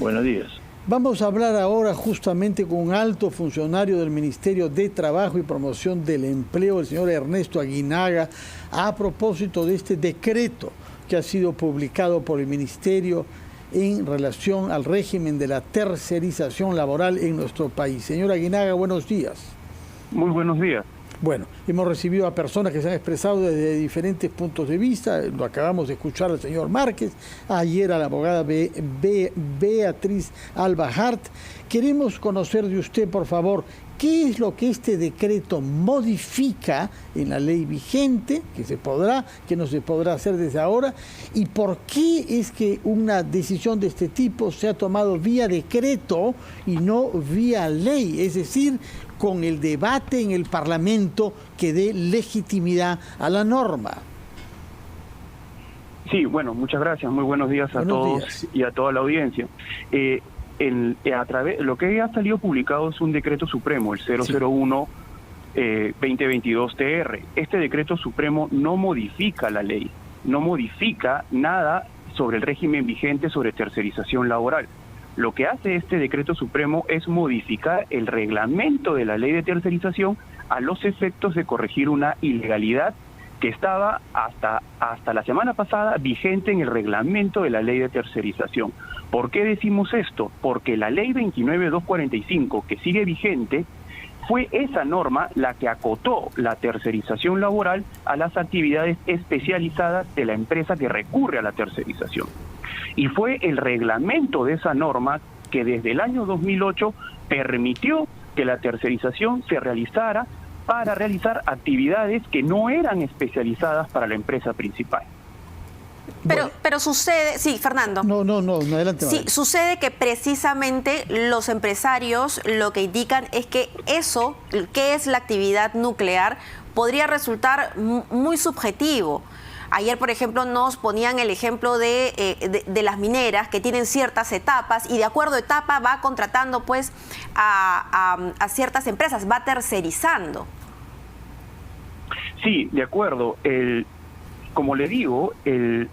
Buenos días. Vamos a hablar ahora justamente con un alto funcionario del Ministerio de Trabajo y Promoción del Empleo, el señor Ernesto Aguinaga, a propósito de este decreto que ha sido publicado por el Ministerio en relación al régimen de la tercerización laboral en nuestro país. Señor Aguinaga, buenos días. Muy buenos días. Bueno, hemos recibido a personas que se han expresado desde diferentes puntos de vista. Lo acabamos de escuchar al señor Márquez, ayer a la abogada Beatriz Alba Hart. Queremos conocer de usted, por favor, qué es lo que este decreto modifica en la ley vigente, que no se podrá hacer desde ahora, y por qué es que una decisión de este tipo se ha tomado vía decreto y no vía ley, es decir, con el debate en el Parlamento que dé legitimidad a la norma. Sí, bueno, muchas gracias. Muy buenos días a todos y a toda la audiencia. Lo que ha salido publicado es un decreto supremo, el 001-2022-TR. Este decreto supremo no modifica la ley, no modifica nada sobre el régimen vigente sobre tercerización laboral. Lo que hace este decreto supremo es modificar el reglamento de la ley de tercerización a los efectos de corregir una ilegalidad que estaba hasta la semana pasada vigente en el reglamento de la ley de tercerización. ¿Por qué decimos esto? Porque la ley 29.245, que sigue vigente, fue esa norma la que acotó la tercerización laboral a las actividades especializadas de la empresa que recurre a la tercerización. Y fue el reglamento de esa norma que desde el año 2008 permitió que la tercerización se realizara para realizar actividades que no eran especializadas para la empresa principal. Pero sucede, sí, Fernando. No, adelante. Sí, sucede que precisamente los empresarios lo que indican es que eso, que es la actividad nuclear, podría resultar muy subjetivo. Ayer, por ejemplo, nos ponían el ejemplo de las mineras que tienen ciertas etapas y de acuerdo a etapa va contratando pues a ciertas empresas, va tercerizando. Sí, de acuerdo. Como le digo,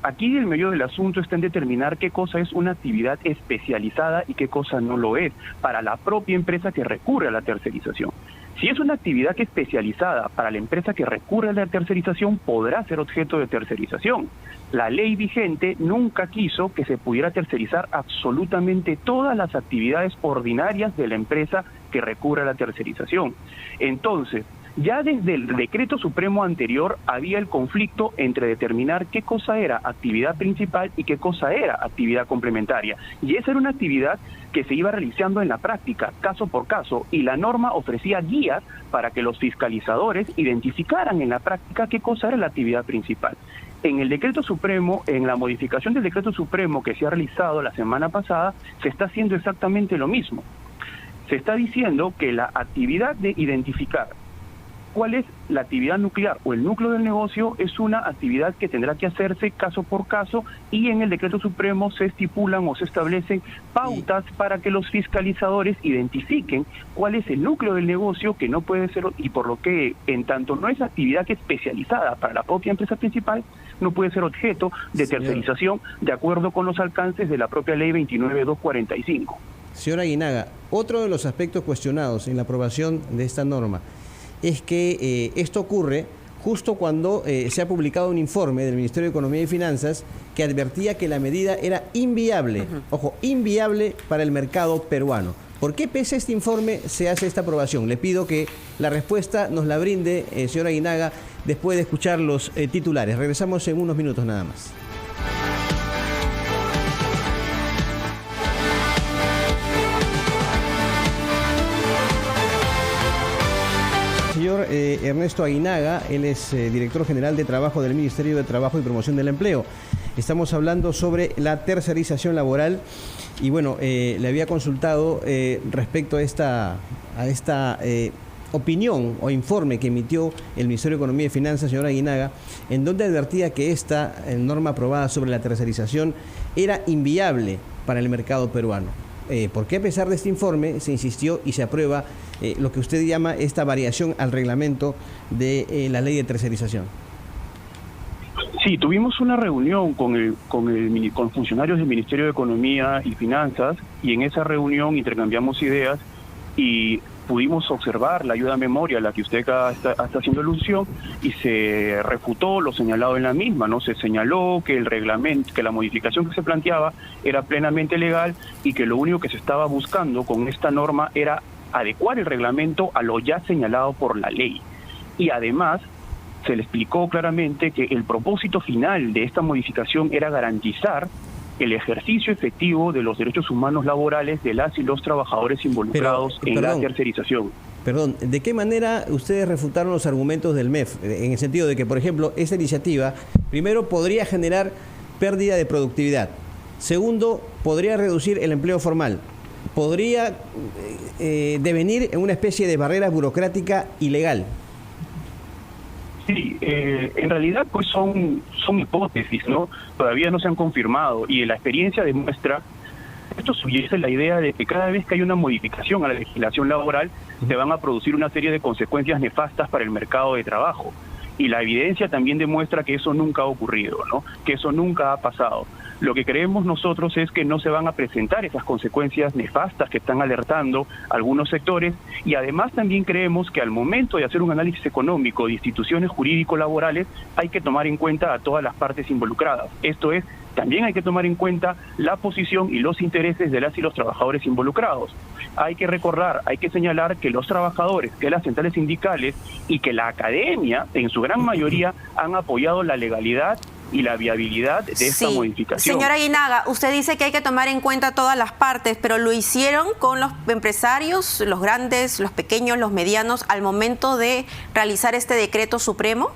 aquí el meollo del asunto está en determinar qué cosa es una actividad especializada y qué cosa no lo es para la propia empresa que recurre a la tercerización. Si es una actividad que es especializada para la empresa que recurre a la tercerización, podrá ser objeto de tercerización. La ley vigente nunca quiso que se pudiera tercerizar absolutamente todas las actividades ordinarias de la empresa que recurre a la tercerización. Entonces, ya desde el decreto supremo anterior había el conflicto entre determinar qué cosa era actividad principal y qué cosa era actividad complementaria. Y esa era una actividad que se iba realizando en la práctica, caso por caso, y la norma ofrecía guías para que los fiscalizadores identificaran en la práctica qué cosa era la actividad principal. En el decreto supremo, en la modificación del decreto supremo que se ha realizado la semana pasada, se está haciendo exactamente lo mismo. Se está diciendo que la actividad de identificar cuál es la actividad nuclear o el núcleo del negocio es una actividad que tendrá que hacerse caso por caso y en el decreto supremo se estipulan o se establecen pautas para que los fiscalizadores identifiquen cuál es el núcleo del negocio que no puede ser, y por lo que en tanto no es actividad que es especializada para la propia empresa principal, no puede ser objeto de tercerización de acuerdo con los alcances de la propia ley 29.245. Señor Aguinaga, otro de los aspectos cuestionados en la aprobación de esta norma es que esto ocurre justo cuando se ha publicado un informe del Ministerio de Economía y Finanzas que advertía que la medida era inviable, ojo, inviable para el mercado peruano. ¿Por qué pese a este informe se hace esta aprobación? Le pido que la respuesta nos la brinde, señor Aguinaga, después de escuchar los titulares. Regresamos en unos minutos nada más. Señor Ernesto Aguinaga, él es director general de Trabajo del Ministerio de Trabajo y Promoción del Empleo. Estamos hablando sobre la tercerización laboral y bueno, le había consultado respecto a esta opinión o informe que emitió el Ministerio de Economía y Finanzas, señor Aguinaga, en donde advertía que esta norma aprobada sobre la tercerización era inviable para el mercado peruano. ¿Por qué a pesar de este informe se insistió y se aprueba lo que usted llama esta variación al reglamento de la ley de tercerización? Sí, tuvimos una reunión con funcionarios del Ministerio de Economía y Finanzas, y en esa reunión intercambiamos ideas y pudimos observar la ayuda a memoria a la que usted acá está haciendo alusión, y se refutó lo señalado en la misma, ¿no? Se señaló que el reglamento, que la modificación que se planteaba era plenamente legal y que lo único que se estaba buscando con esta norma era adecuar el reglamento a lo ya señalado por la ley. Y además se le explicó claramente que el propósito final de esta modificación era garantizar el ejercicio efectivo de los derechos humanos laborales de las y los trabajadores involucrados en la tercerización. Perdón, ¿de qué manera ustedes refutaron los argumentos del MEF? En el sentido de que, por ejemplo, esta iniciativa, primero, podría generar pérdida de productividad. Segundo, podría reducir el empleo formal. Podría devenir en una especie de barrera burocrática ilegal. Sí, en realidad pues son hipótesis, ¿no? Todavía no se han confirmado, y la experiencia demuestra, esto sugiere la idea de que cada vez que hay una modificación a la legislación laboral se van a producir una serie de consecuencias nefastas para el mercado de trabajo. Y la evidencia también demuestra que eso nunca ha ocurrido, ¿no? Que eso nunca ha pasado. Lo que creemos nosotros es que no se van a presentar esas consecuencias nefastas que están alertando algunos sectores, y además también creemos que al momento de hacer un análisis económico de instituciones jurídico-laborales hay que tomar en cuenta a todas las partes involucradas. Esto es, también hay que tomar en cuenta la posición y los intereses de las y los trabajadores involucrados. Hay que recordar, hay que señalar que los trabajadores, que las centrales sindicales y que la academia, en su gran mayoría, han apoyado la legalidad y la viabilidad de esta modificación. Señora Aguinaga, usted dice que hay que tomar en cuenta todas las partes, pero ¿lo hicieron con los empresarios, los grandes, los pequeños, los medianos, al momento de realizar este decreto supremo?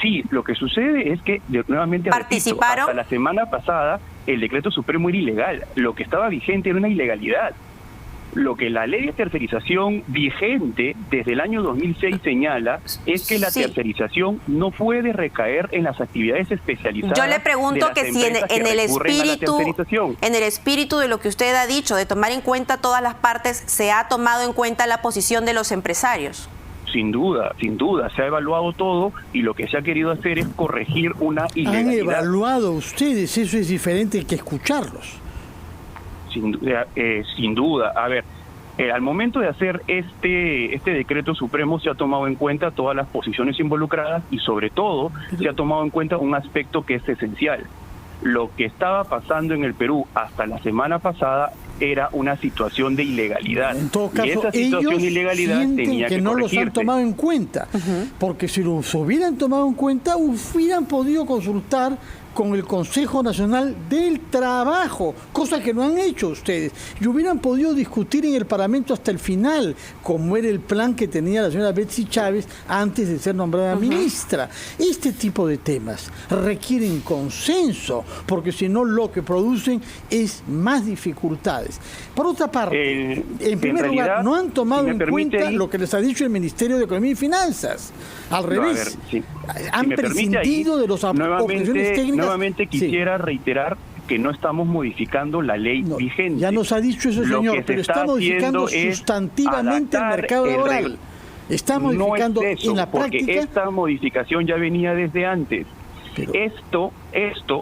Sí, lo que sucede es que, nuevamente, ¿participaron? Hasta la semana pasada el decreto supremo era ilegal. Lo que estaba vigente era una ilegalidad. Lo que la ley de tercerización vigente desde el año 2006 señala es que la tercerización no puede recaer en las actividades especializadas. Yo le pregunto que si en el espíritu de lo que usted ha dicho, de tomar en cuenta todas las partes, se ha tomado en cuenta la posición de los empresarios. Sin duda, se ha evaluado todo, y lo que se ha querido hacer es corregir una ilegalidad. ¿Han evaluado ustedes? Eso es diferente que escucharlos. Sin duda. A ver, al momento de hacer este decreto supremo se ha tomado en cuenta todas las posiciones involucradas, y sobre todo se ha tomado en cuenta un aspecto que es esencial. Lo que estaba pasando en el Perú hasta la semana pasada era una situación de ilegalidad. En todo caso, y esa situación de ilegalidad tenía que no los han tomado en cuenta, porque si los hubieran tomado en cuenta, hubieran podido consultar con el Consejo Nacional del Trabajo, cosa que no han hecho ustedes, y hubieran podido discutir en el Parlamento hasta el final, como era el plan que tenía la señora Betsy Chávez antes de ser nombrada ministra. Este tipo de temas requieren consenso, porque si no lo que producen es más dificultades. Por otra parte, en primer lugar, no han tomado en cuenta lo que les ha dicho el Ministerio de Economía y Finanzas. Al revés, han prescindido de las objeciones técnicas. Nuevamente quisiera reiterar que no estamos modificando la ley vigente. Ya nos ha dicho eso, señor, pero está modificando sustantivamente el mercado laboral. Está modificando en la práctica. Porque esta modificación ya venía desde antes. Pero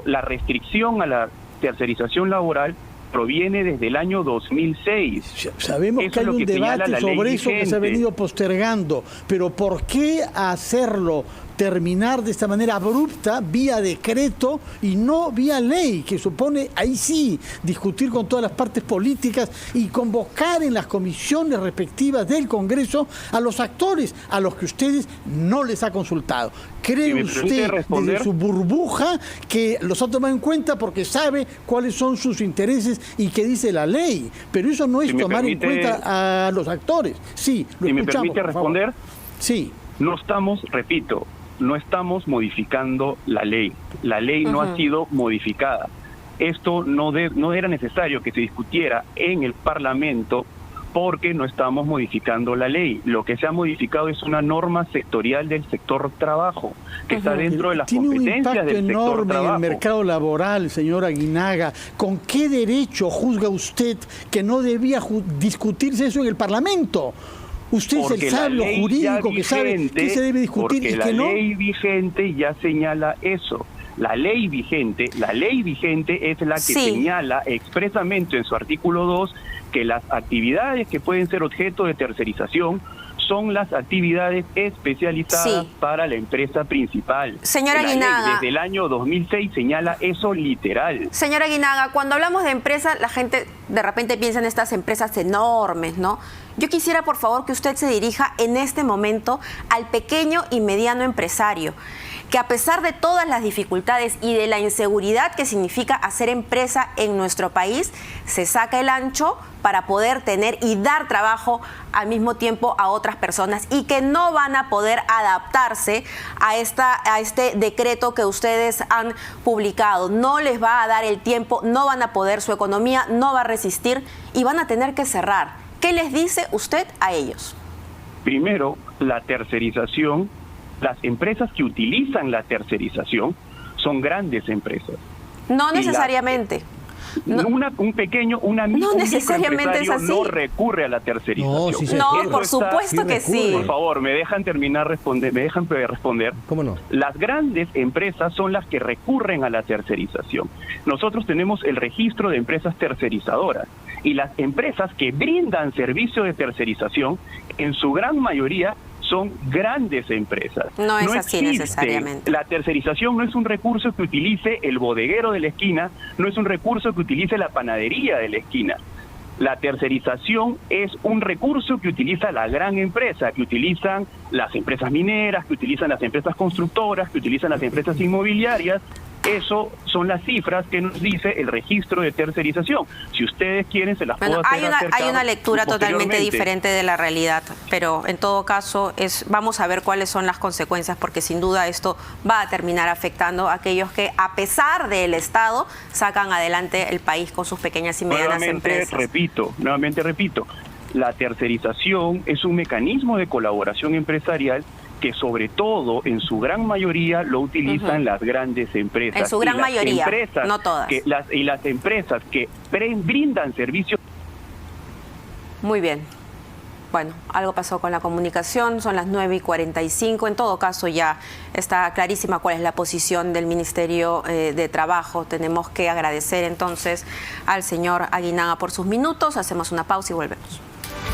la restricción a la tercerización laboral proviene desde el año 2006. Sabemos que hay un debate sobre eso que se ha venido postergando, pero ¿por qué hacerlo terminar de esta manera abrupta, vía decreto y no vía ley, que supone ahí sí discutir con todas las partes políticas y convocar en las comisiones respectivas del Congreso a los actores a los que ustedes no les ha consultado? ¿Cree usted desde su burbuja que los ha tomado en cuenta porque sabe cuáles son sus intereses y qué dice la ley? Pero eso no es tomar en cuenta a los actores. Sí, lo escuchamos. ¿Me permite responder? Sí. No estamos modificando la ley. La ley no ha sido modificada. Esto no era necesario que se discutiera en el Parlamento porque no estamos modificando la ley. Lo que se ha modificado es una norma sectorial del sector trabajo, que está dentro de las competencias del sector trabajo. Tiene un impacto enorme en el mercado laboral, señor Aguinaga. ¿Con qué derecho juzga usted que no debía discutirse eso en el Parlamento? Usted es el sabio jurídico que sabe qué se debe discutir y qué no. La ley vigente ya señala eso. La ley vigente es la que señala expresamente en su artículo 2 que las actividades que pueden ser objeto de tercerización son las actividades especializadas para la empresa principal. Señora Aguinaga, desde el año 2006 señala eso literal. Señora Aguinaga, cuando hablamos de empresas, la gente de repente piensa en estas empresas enormes, ¿no? Yo quisiera, por favor, que usted se dirija en este momento al pequeño y mediano empresario, que a pesar de todas las dificultades y de la inseguridad que significa hacer empresa en nuestro país, se saca el ancho para poder tener y dar trabajo al mismo tiempo a otras personas y que no van a poder adaptarse a este decreto que ustedes han publicado. No les va a dar el tiempo, no van a poder, su economía no va a resistir y van a tener que cerrar. ¿Qué les dice usted a ellos? Primero, la tercerización. Las empresas que utilizan la tercerización son grandes empresas. No necesariamente. No necesariamente es así. No recurre a la tercerización. No, por supuesto que sí. Por favor, me dejan responder. ¿Cómo no? Las grandes empresas son las que recurren a la tercerización. Nosotros tenemos el registro de empresas tercerizadoras y las empresas que brindan servicio de tercerización, en su gran mayoría, son grandes empresas. No es así necesariamente. La tercerización no es un recurso que utilice el bodeguero de la esquina, no es un recurso que utilice la panadería de la esquina. La tercerización es un recurso que utiliza la gran empresa, que utilizan las empresas mineras, que utilizan las empresas constructoras, que utilizan las empresas inmobiliarias. Eso son las cifras que nos dice el registro de tercerización. Si ustedes quieren, se las puedo hacer hay una lectura totalmente diferente de la realidad, pero en todo caso vamos a ver cuáles son las consecuencias, porque sin duda esto va a terminar afectando a aquellos que, a pesar del Estado, sacan adelante el país con sus pequeñas y medianas empresas. Nuevamente repito, la tercerización es un mecanismo de colaboración empresarial que sobre todo en su gran mayoría lo utilizan las grandes empresas. En su gran mayoría, no todas. Y las empresas que brindan servicios. Muy bien. Bueno, algo pasó con la comunicación, son las 9:45. En todo caso, ya está clarísima cuál es la posición del Ministerio de Trabajo. Tenemos que agradecer entonces al señor Aguinaga por sus minutos. Hacemos una pausa y volvemos.